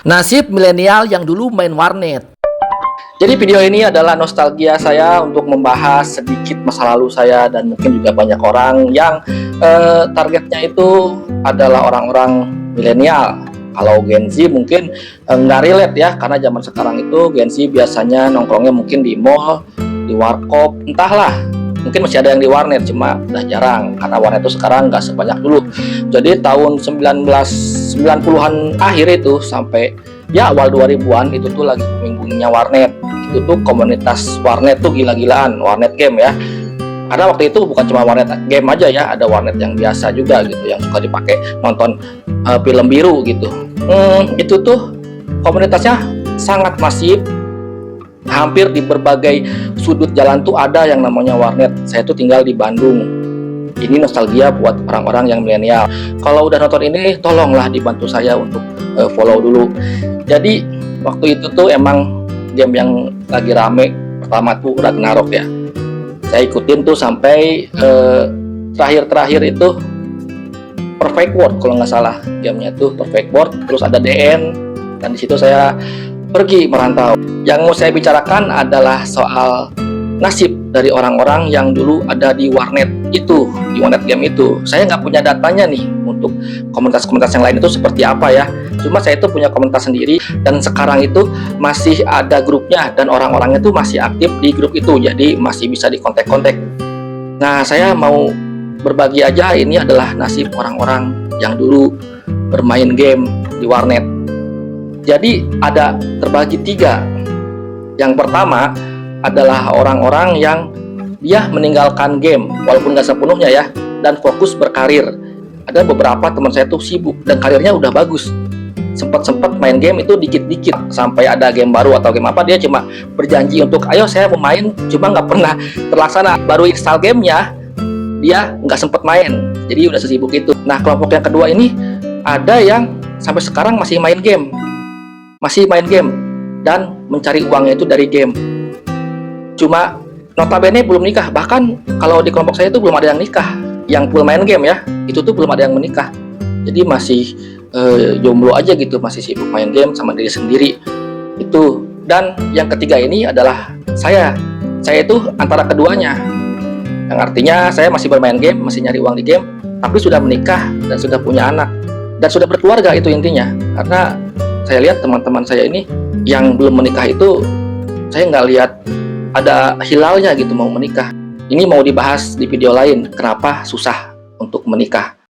Nasib milenial yang dulu main warnet. Jadi video ini adalah nostalgia saya untuk membahas sedikit masa lalu saya dan mungkin juga banyak orang yang targetnya itu adalah orang-orang milenial. Kalau Gen Z mungkin nggak relate ya, karena zaman sekarang itu Gen Z biasanya nongkrongnya mungkin di mall, di warkop, entahlah. Mungkin masih ada yang di warnet, cuma udah jarang karena warnet itu sekarang nggak sebanyak dulu. Jadi tahun 1990-an akhir itu sampai ya awal 2000-an itu tuh lagi booming-boomingnya warnet. Itu tuh komunitas warnet tuh gila-gilaan, warnet game ya. Karena waktu itu bukan cuma warnet game aja ya, ada warnet yang biasa juga gitu, yang suka dipakai nonton film biru gitu. Itu tuh komunitasnya sangat masif. Hampir di berbagai sudut jalan tuh ada yang namanya warnet. Saya tuh tinggal di Bandung. Ini nostalgia buat orang-orang yang milenial. Kalau udah nonton ini, tolonglah dibantu saya untuk follow dulu. Jadi waktu itu tuh emang game yang lagi rame pertama tuh Ragnarok ya. Saya ikutin tuh sampai terakhir itu Perfect World kalau nggak salah, gamenya tuh Perfect World. Terus ada DN dan di situ saya pergi merantau. Yang mau saya bicarakan adalah soal nasib dari orang-orang yang dulu ada di warnet itu, di warnet game itu. Saya nggak punya datanya nih untuk komunitas-komunitas yang lain itu seperti apa ya. Cuma saya itu punya komunitas sendiri dan sekarang itu masih ada grupnya dan orang-orangnya itu masih aktif di grup itu, jadi masih bisa dikontak-kontak. Nah, saya mau berbagi aja, ini adalah nasib orang-orang yang dulu bermain game di warnet. Jadi ada terbagi tiga. Yang pertama adalah orang-orang yang dia meninggalkan game walaupun nggak sepenuhnya ya, dan fokus berkarir. Ada beberapa teman saya tuh sibuk dan karirnya udah bagus, sempat main game itu dikit-dikit sampai ada game baru atau game apa dia cuma berjanji untuk ayo saya mau main, cuma nggak pernah terlaksana. Baru install gamenya dia nggak sempat main, jadi udah sesibuk itu. Nah, kelompok yang kedua ini ada yang sampai sekarang masih main game dan mencari uangnya itu dari game. Cuma notabene belum nikah, bahkan kalau di kelompok saya itu belum ada yang nikah. Yang full main game ya, itu tuh belum ada yang menikah. Jadi masih jomblo aja gitu, masih sibuk main game sama diri sendiri. Itu. Dan yang ketiga ini adalah saya itu antara keduanya. Yang artinya saya masih bermain game, masih nyari uang di game, tapi sudah menikah dan sudah punya anak dan sudah berkeluarga, itu intinya. Karena saya lihat teman-teman saya ini yang belum menikah itu, saya nggak lihat ada hilalnya gitu mau menikah. Ini mau dibahas di video lain, kenapa susah untuk menikah.